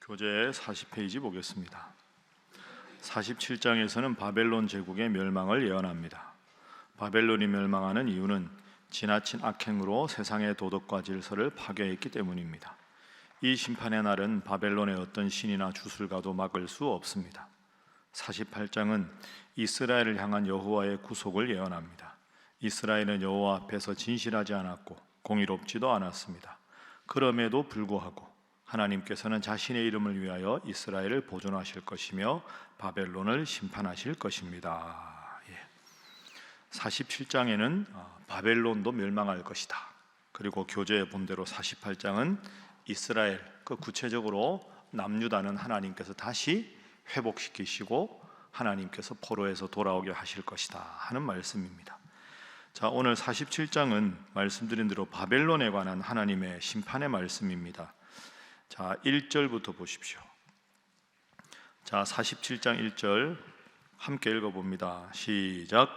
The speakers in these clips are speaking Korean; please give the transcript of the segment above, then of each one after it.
교재 40페이지 보겠습니다. 47장에서는 바벨론 제국의 멸망을 예언합니다. 바벨론이 멸망하는 이유는 지나친 악행으로 세상의 도덕과 질서를 파괴했기 때문입니다. 이 심판의 날은 바벨론의 어떤 신이나 주술가도 막을 수 없습니다. 48장은 이스라엘을 향한 여호와의 구속을 예언합니다. 이스라엘은 여호와 앞에서 진실하지 않았고 공의롭지도 않았습니다. 그럼에도 불구하고 하나님께서는 자신의 이름을 위하여 이스라엘을 보존하실 것이며 바벨론을 심판하실 것입니다. 47장에는 바벨론도 멸망할 것이다. 그리고 교재에 본대로 48장은 이스라엘, 구체적으로 남유다는 하나님께서 다시 회복시키시고 하나님께서 포로에서 돌아오게 하실 것이다 하는 말씀입니다. 자, 오늘 47장은 말씀드린 대로 바벨론에 관한 하나님의 심판의 말씀입니다. 자, 1절부터 보십시오. 자, 47장 1절 함께 읽어봅니다. 시작.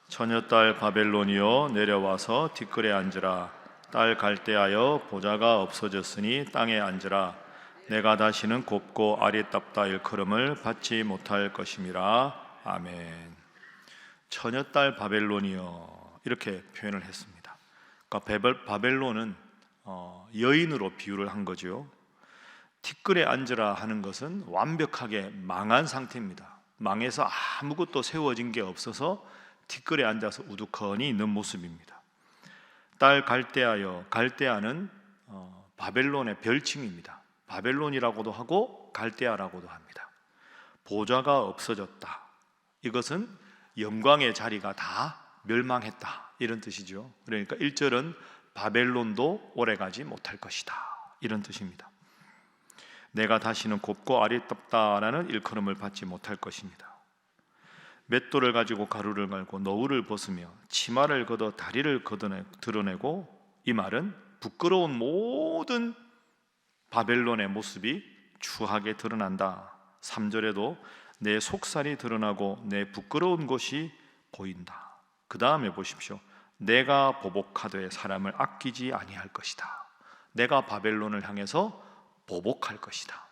처녀딸 바벨론이여 내려와서 티끌에 앉으라. 딸 갈대하여 보좌가 없어졌으니 땅에 앉으라. 내가 다시는 곱고 아리답다 일컬음을 받지 못할 것임이라. 아멘. 처녀딸 바벨론이여 이렇게 표현을 했습니다. 그러니까 바벨론은 여인으로 비유를 한 거죠. 티끌에 앉으라 하는 것은 완벽하게 망한 상태입니다. 망해서 아무것도 세워진 게 없어서 티끌에 앉아서 우두커니 있는 모습입니다. 딸 갈대하여, 갈대아는 바벨론의 별칭입니다. 바벨론이라고도 하고 갈대아라고도 합니다. 보좌가 없어졌다. 이것은 영광의 자리가 다 멸망했다 이런 뜻이죠. 그러니까 1절은 바벨론도 오래가지 못할 것이다 이런 뜻입니다. 내가 다시는 곱고 아리답다라는 일컬음을 받지 못할 것입니다. 맷돌을 가지고 가루를 갈고 너울을 벗으며 치마를 걷어 다리를 드러내고, 이 말은 부끄러운 모든 바벨론의 모습이 추하게 드러난다. 3절에도 내 속살이 드러나고 내 부끄러운 것이 보인다. 그 다음에 보십시오. 내가 보복하되 사람을 아끼지 아니할 것이다. 내가 바벨론을 향해서 보복할 것이다.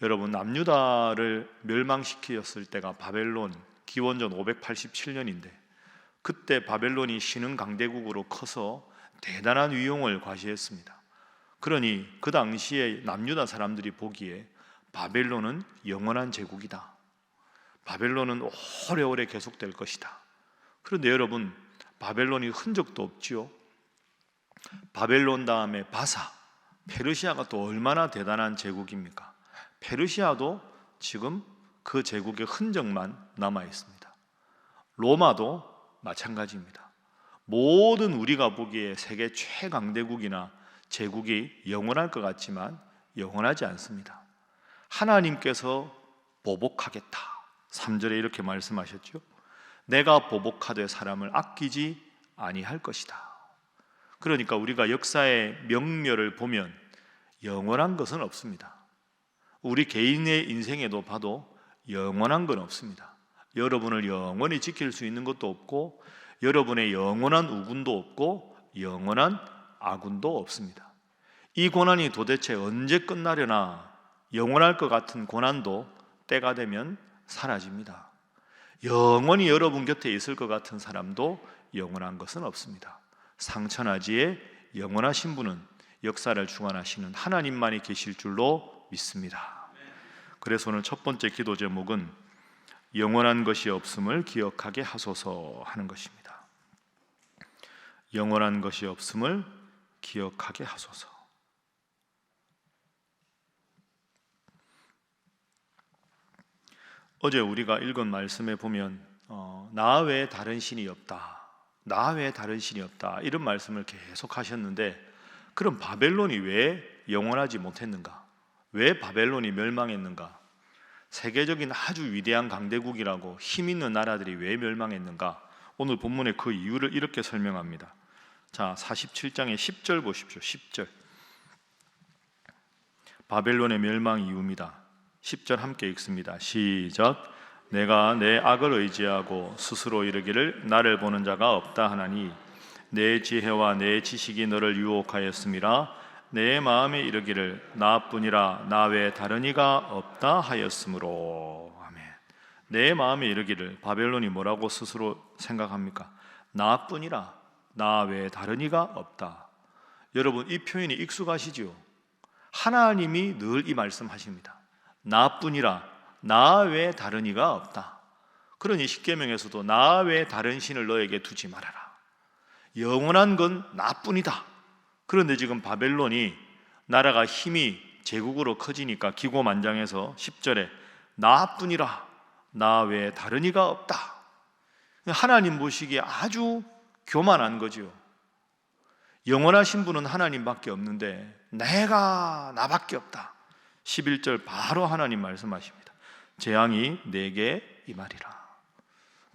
여러분, 남유다를 멸망시켰을 때가 바벨론 기원전 587년인데 그때 바벨론이 신흥 강대국으로 커서 대단한 위용을 과시했습니다. 그러니 그 당시에 남유다 사람들이 보기에 바벨론은 영원한 제국이다. 바벨론은 오래오래 계속될 것이다. 그런데 여러분, 바벨론이 흔적도 없지요. 바벨론 다음에 바사, 페르시아가 또 얼마나 대단한 제국입니까? 페르시아도 지금 그 제국의 흔적만 남아 있습니다. 로마도 마찬가지입니다. 모든 우리가 보기에 세계 최강대국이나 제국이 영원할 것 같지만 영원하지 않습니다. 하나님께서 보복하겠다. 3절에 이렇게 말씀하셨죠. 내가 보복하되 사람을 아끼지 아니할 것이다. 그러니까 우리가 역사의 명멸을 보면 영원한 것은 없습니다. 우리 개인의 인생에도 봐도 영원한 건 없습니다. 여러분을 영원히 지킬 수 있는 것도 없고 여러분의 영원한 우군도 없고 영원한 아군도 없습니다. 이 고난이 도대체 언제 끝나려나. 영원할 것 같은 고난도 때가 되면 사라집니다. 영원히 여러분 곁에 있을 것 같은 사람도 영원한 것은 없습니다. 상천하지에 영원하신 분은 역사를 주관하시는 하나님만이 계실 줄로 믿습니다. 그래서 오늘 첫 번째 기도 제목은 영원한 것이 없음을 기억하게 하소서 하는 것입니다. 영원한 것이 없음을 기억하게 하소서. 어제 우리가 읽은 말씀에 보면 나 외에 다른 신이 없다, 나 외에 다른 신이 없다 이런 말씀을 계속 하셨는데, 그럼 바벨론이 왜 영원하지 못했는가? 왜 바벨론이 멸망했는가? 세계적인 아주 위대한 강대국이라고 힘 있는 나라들이 왜 멸망했는가? 오늘 본문의 그 이유를 이렇게 설명합니다. 자, 47장의 10절 보십시오. 10절 바벨론의 멸망 이유입니다. 10절 함께 읽습니다. 시작. 내가 내 악을 의지하고 스스로 이르기를 나를 보는 자가 없다 하나니 내 지혜와 내 지식이 너를 유혹하였음이라. 내 마음에 이르기를 나뿐이라 나 외에 다른 이가 없다 하였으므로. 아멘. 내 마음에 이르기를, 바벨론이 뭐라고 스스로 생각합니까? 나뿐이라 나 외에 다른 이가 없다. 여러분, 이 표현이 익숙하시죠? 하나님이 늘 이 말씀하십니다. 나뿐이라 나 외에 다른 이가 없다. 그러니 십계명에서도 나 외에 다른 신을 너에게 두지 말아라. 영원한 건 나뿐이다. 그런데 지금 바벨론이 나라가 힘이 제국으로 커지니까 기고만장해서 10절에 나뿐이라 나 외에 다른 이가 없다. 하나님 보시기에 아주 교만한 거죠. 영원하신 분은 하나님밖에 없는데 내가 나밖에 없다. 11절 바로 하나님 말씀하십니다. 재앙이 내게 임하리라.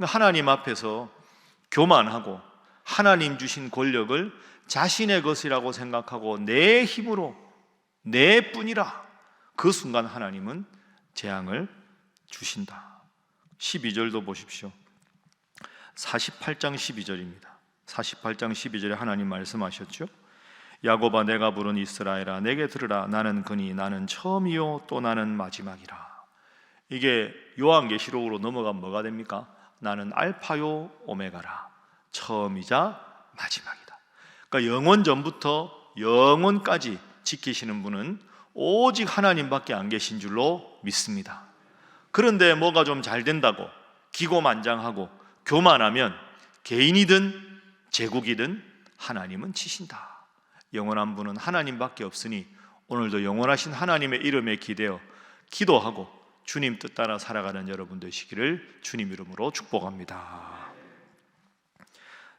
하나님 앞에서 교만하고 하나님 주신 권력을 자신의 것이라고 생각하고 내 힘으로 내 뿐이라, 그 순간 하나님은 재앙을 주신다. 12절도 보십시오. 48장 12절입니다. 48장 12절에 하나님 말씀하셨죠. 야곱아 내가 부른 이스라엘아 내게 들으라. 나는 그니 나는 처음이요 또 나는 마지막이라. 이게 요한계시록으로 넘어가면 뭐가 됩니까? 나는 알파요 오메가라. 처음이자 마지막이다. 그러니까 영원 전부터 영원까지 지키시는 분은 오직 하나님밖에 안 계신 줄로 믿습니다. 그런데 뭐가 좀 잘 된다고 기고만장하고 교만하면 개인이든 제국이든 하나님은 치신다. 영원한 분은 하나님밖에 없으니 오늘도 영원하신 하나님의 이름에 기대어 기도하고 주님 뜻 따라 살아가는 여러분 되시기를 주님 이름으로 축복합니다.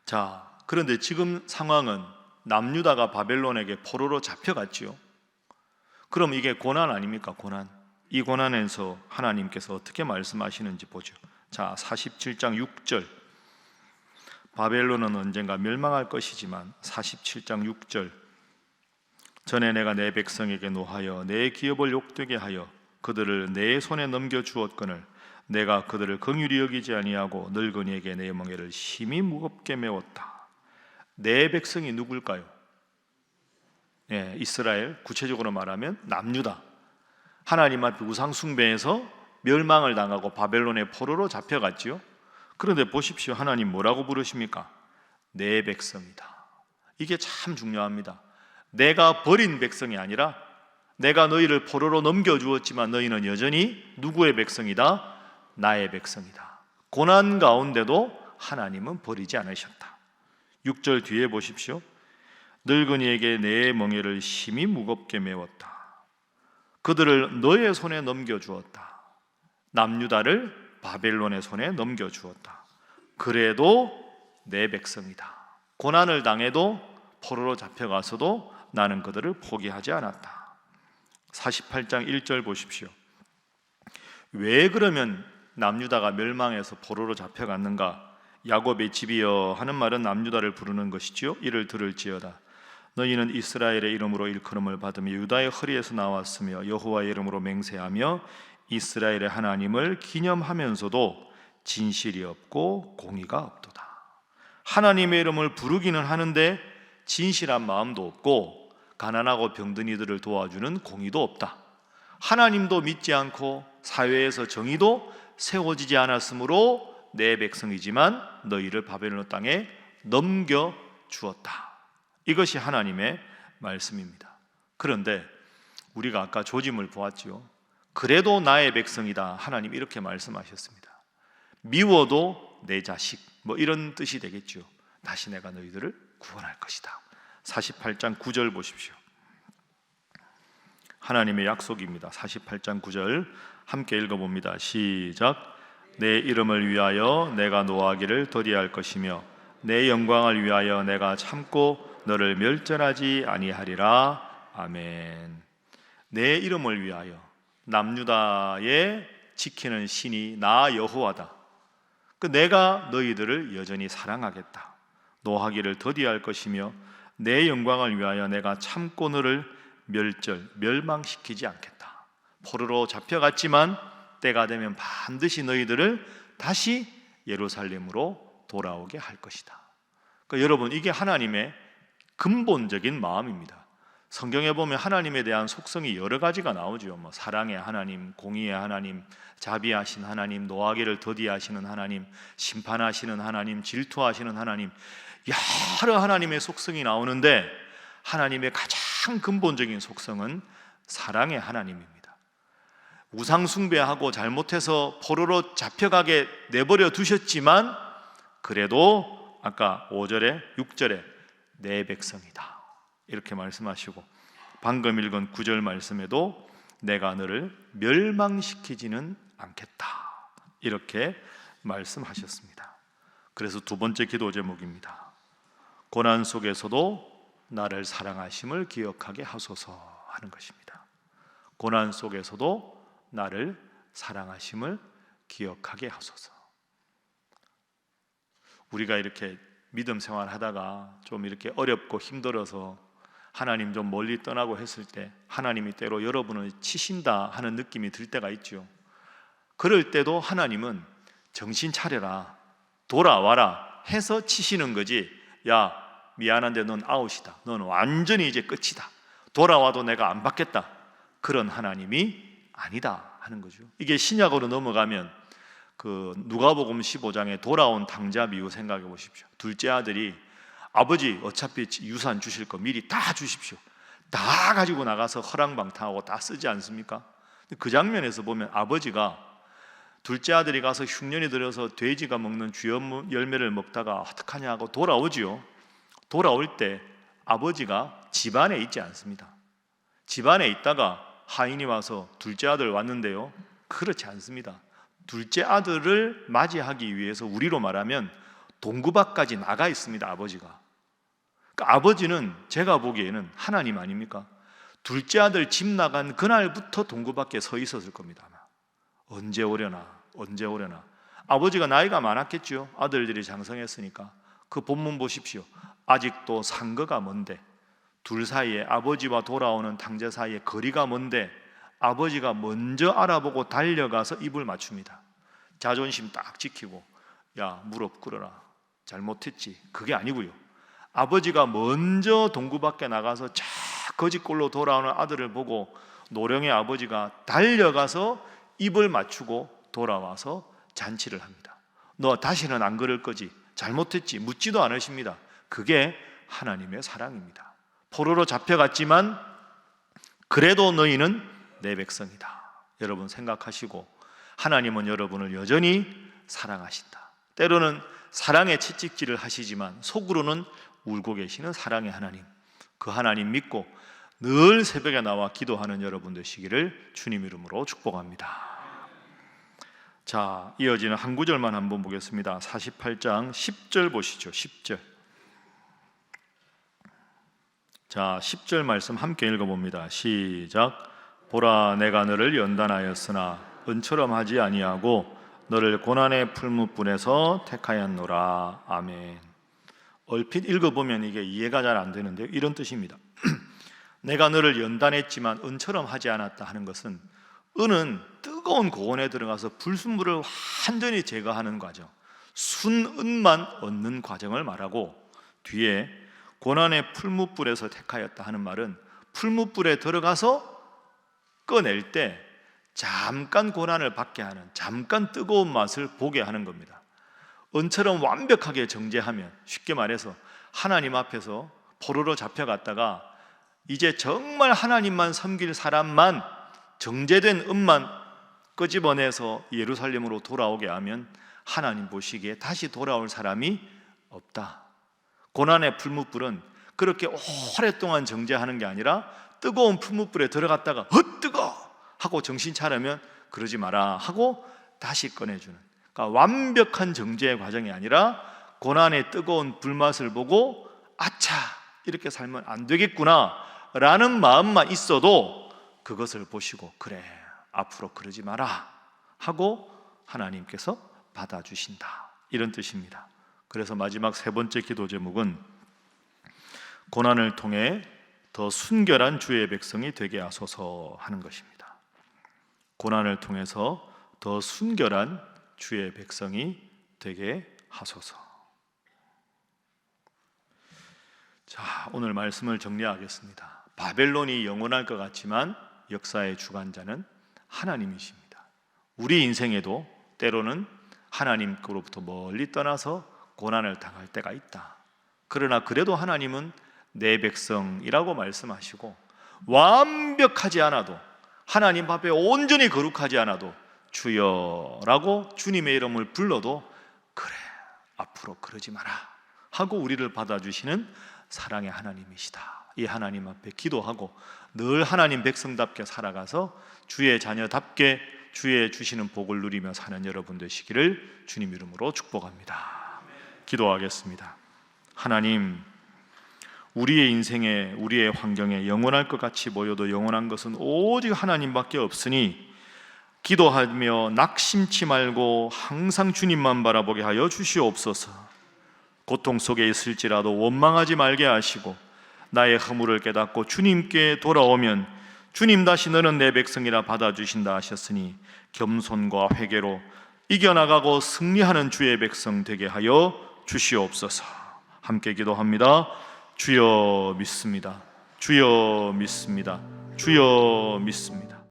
자, 그런데 지금 상황은 남유다가 바벨론에게 포로로 잡혀갔지요. 그럼 이게 고난 아닙니까? 고난. 이 고난에서 하나님께서 어떻게 말씀하시는지 보죠. 자, 47장 6절. 바벨론은 언젠가 멸망할 것이지만 47장 6절. 전에 내가 내 백성에게 노하여 내 기업을 욕되게 하여 그들을 내 손에 넘겨주었거늘 내가 그들을 긍휼히 여기지 아니하고 늙은이에게 내 멍에를 심히 무겁게 메웠다. 내 백성이 누굴까요? 이스라엘, 구체적으로 말하면 남유다. 하나님 앞에 우상 숭배해서 멸망을 당하고 바벨론의 포로로 잡혀갔지요. 그런데 보십시오. 하나님 뭐라고 부르십니까? 내 백성이다. 이게 참 중요합니다. 내가 버린 백성이 아니라 내가 너희를 포로로 넘겨주었지만 너희는 여전히 누구의 백성이다? 나의 백성이다. 고난 가운데도 하나님은 버리지 않으셨다. 6절 뒤에 보십시오. 늙은이에게 내 멍에를 심히 무겁게 메웠다. 그들을 너의 손에 넘겨주었다. 남유다를 바벨론의 손에 넘겨주었다. 그래도 내 백성이다. 고난을 당해도 포로로 잡혀가서도 나는 그들을 포기하지 않았다. 48장 1절 보십시오. 왜 그러면 남유다가 멸망해서 포로로 잡혀갔는가? 야곱의 집이여 하는 말은 남유다를 부르는 것이지요. 이를 들을지어다. 너희는 이스라엘의 이름으로 일컬음을 받으며 유다의 허리에서 나왔으며 여호와의 이름으로 맹세하며 이스라엘의 하나님을 기념하면서도 진실이 없고 공의가 없도다. 하나님의 이름을 부르기는 하는데 진실한 마음도 없고 가난하고 병든 이들을 도와주는 공의도 없다. 하나님도 믿지 않고 사회에서 정의도 세워지지 않았으므로 내 백성이지만 너희를 바벨론 땅에 넘겨주었다. 이것이 하나님의 말씀입니다. 그런데 우리가 아까 조짐을 보았지요. 그래도 나의 백성이다. 하나님 이렇게 말씀하셨습니다. 미워도 내 자식, 뭐 이런 뜻이 되겠죠. 다시 내가 너희들을 구원할 것이다. 48장 9절 보십시오. 하나님의 약속입니다. 48장 9절 함께 읽어봅니다. 시작. 내 이름을 위하여 내가 노하기를 더디할 것이며 내 영광을 위하여 내가 참고 너를 멸절하지 아니하리라. 아멘. 내 이름을 위하여 남유다의 지키는 신이 나 여호와다. 내가 너희들을 여전히 사랑하겠다. 노하기를 더디할 것이며 내 영광을 위하여 내가 참고 너를 멸망시키지 않겠다. 포로로 잡혀갔지만 때가 되면 반드시 너희들을 다시 예루살렘으로 돌아오게 할 것이다. 그러니까 여러분, 이게 하나님의 근본적인 마음입니다. 성경에 보면 하나님에 대한 속성이 여러 가지가 나오죠. 사랑의 하나님, 공의의 하나님, 자비하신 하나님, 노하기를 더디하시는 하나님, 심판하시는 하나님, 질투하시는 하나님, 여러 하나님의 속성이 나오는데 하나님의 가장 근본적인 속성은 사랑의 하나님입니다. 우상 숭배하고 잘못해서 포로로 잡혀가게 내버려 두셨지만 그래도 아까 5절에 6절에 내 백성이다 이렇게 말씀하시고, 방금 읽은 9절 말씀에도 내가 너를 멸망시키지는 않겠다 이렇게 말씀하셨습니다. 그래서 두 번째 기도 제목입니다. 고난 속에서도 나를 사랑하심을 기억하게 하소서 하는 것입니다. 고난 속에서도 나를 사랑하심을 기억하게 하소서. 우리가 이렇게 믿음 생활하다가 좀 이렇게 어렵고 힘들어서 하나님 좀 멀리 떠나고 했을 때 하나님이 때로 여러분을 치신다 하는 느낌이 들 때가 있죠. 그럴 때도 하나님은 정신 차려라, 돌아와라 해서 치시는 거지, 야 미안한데 넌 아웃이다, 넌 완전히 이제 끝이다, 돌아와도 내가 안 받겠다, 그런 하나님이 아니다 하는 거죠. 이게 신약으로 넘어가면 누가복음 15장에 돌아온 당자 비유 생각해 보십시오. 둘째 아들이 아버지 어차피 유산 주실 거 미리 다 주십시오, 다 가지고 나가서 허랑방탕하고 다 쓰지 않습니까? 그 장면에서 보면 아버지가, 둘째 아들이 가서 흉년이 들어서 돼지가 먹는 쥐 열매를 먹다가 어떡하냐 하고 돌아오지요. 돌아올 때 아버지가 집안에 있지 않습니다. 집안에 있다가 하인이 와서 둘째 아들 왔는데요, 그렇지 않습니다. 둘째 아들을 맞이하기 위해서 우리로 말하면 동구 밖까지 나가 있습니다. 아버지가. 그러니까 아버지는 제가 보기에는 하나님 아닙니까? 둘째 아들 집 나간 그날부터 동구 밖에 서 있었을 겁니다. 아마. 언제 오려나 언제 오려나. 아버지가 나이가 많았겠죠. 아들들이 장성했으니까. 그 본문 보십시오. 아직도 상거가 먼데, 둘 사이에, 아버지와 돌아오는 당제 사이에 거리가 먼데 아버지가 먼저 알아보고 달려가서 입을 맞춥니다. 자존심 딱 지키고, 야 무릎 꿇어라, 잘못했지, 그게 아니고요. 아버지가 먼저 동구 밖에 나가서 쫙 거짓골로 돌아오는 아들을 보고 노령의 아버지가 달려가서 입을 맞추고 돌아와서 잔치를 합니다. 너 다시는 안 그럴 거지, 잘못했지, 묻지도 않으십니다. 그게 하나님의 사랑입니다. 포로로 잡혀갔지만 그래도 너희는 내 백성이다. 여러분 생각하시고, 하나님은 여러분을 여전히 사랑하신다. 때로는 사랑의 채찍질을 하시지만 속으로는 울고 계시는 사랑의 하나님, 그 하나님 믿고 늘 새벽에 나와 기도하는 여러분 되시기를 주님 이름으로 축복합니다. 자, 이어지는 한 구절만 한번 보겠습니다. 48장 10절 보시죠. 10절. 자, 10절 말씀 함께 읽어봅니다. 시작. 보라, 내가 너를 연단하였으나 은처럼 하지 아니하고 너를 고난의 풀무불에서 택하였노라. 아멘. 얼핏 읽어보면 이게 이해가 잘 안 되는데요, 이런 뜻입니다. 내가 너를 연단했지만 은처럼 하지 않았다 하는 것은, 은은 뜨거운 고온에 들어가서 불순물을 완전히 제거하는 과정, 순은만 얻는 과정을 말하고, 뒤에 고난의 풀무불에서 택하였다 하는 말은 풀무불에 들어가서 꺼낼 때 잠깐 고난을 받게 하는, 잠깐 뜨거운 맛을 보게 하는 겁니다. 은처럼 완벽하게 정죄하면, 쉽게 말해서 하나님 앞에서 포로로 잡혀갔다가 이제 정말 하나님만 섬길 사람만, 정죄된 은만 끄집어내서 예루살렘으로 돌아오게 하면 하나님 보시기에 다시 돌아올 사람이 없다. 고난의 풀무불은 그렇게 오랫동안 정죄하는 게 아니라 뜨거운 풀무불에 들어갔다가 뜨거! 하고 정신 차리면 그러지 마라 하고 다시 꺼내주는, 그러니까 완벽한 정죄의 과정이 아니라 고난의 뜨거운 불맛을 보고 아차, 이렇게 살면 안 되겠구나 라는 마음만 있어도 그것을 보시고, 그래 앞으로 그러지 마라 하고 하나님께서 받아주신다, 이런 뜻입니다. 그래서 마지막 세 번째 기도 제목은 고난을 통해 더 순결한 주의 백성이 되게 하소서 하는 것입니다. 고난을 통해서 더 순결한 주의 백성이 되게 하소서. 자, 오늘 말씀을 정리하겠습니다. 바벨론이 영원할 것 같지만 역사의 주관자는 하나님이십니다. 우리 인생에도 때로는 하나님으로부터 멀리 떠나서 고난을 당할 때가 있다. 그러나 그래도 하나님은 내 백성이라고 말씀하시고, 완벽하지 않아도, 하나님 앞에 온전히 거룩하지 않아도 주여라고 주님의 이름을 불러도 그래, 앞으로 그러지 마라 하고 우리를 받아주시는 사랑의 하나님이시다. 이 하나님 앞에 기도하고 늘 하나님 백성답게 살아가서 주의 자녀답게 주의 주시는 복을 누리며 사는 여러분 되시기를 주님 이름으로 축복합니다. 기도하겠습니다. 하나님, 우리의 인생에, 우리의 환경에 영원할 것 같이 보여도 영원한 것은 오직 하나님밖에 없으니 기도하며 낙심치 말고 항상 주님만 바라보게 하여 주시옵소서. 고통 속에 있을지라도 원망하지 말게 하시고 나의 허물을 깨닫고 주님께 돌아오면 주님 다시 너는 내 백성이라 받아주신다 하셨으니 겸손과 회개로 이겨나가고 승리하는 주의 백성 되게 하여 주시옵소서. 함께 기도합니다. 주여 믿습니다. 주여 믿습니다. 주여 믿습니다.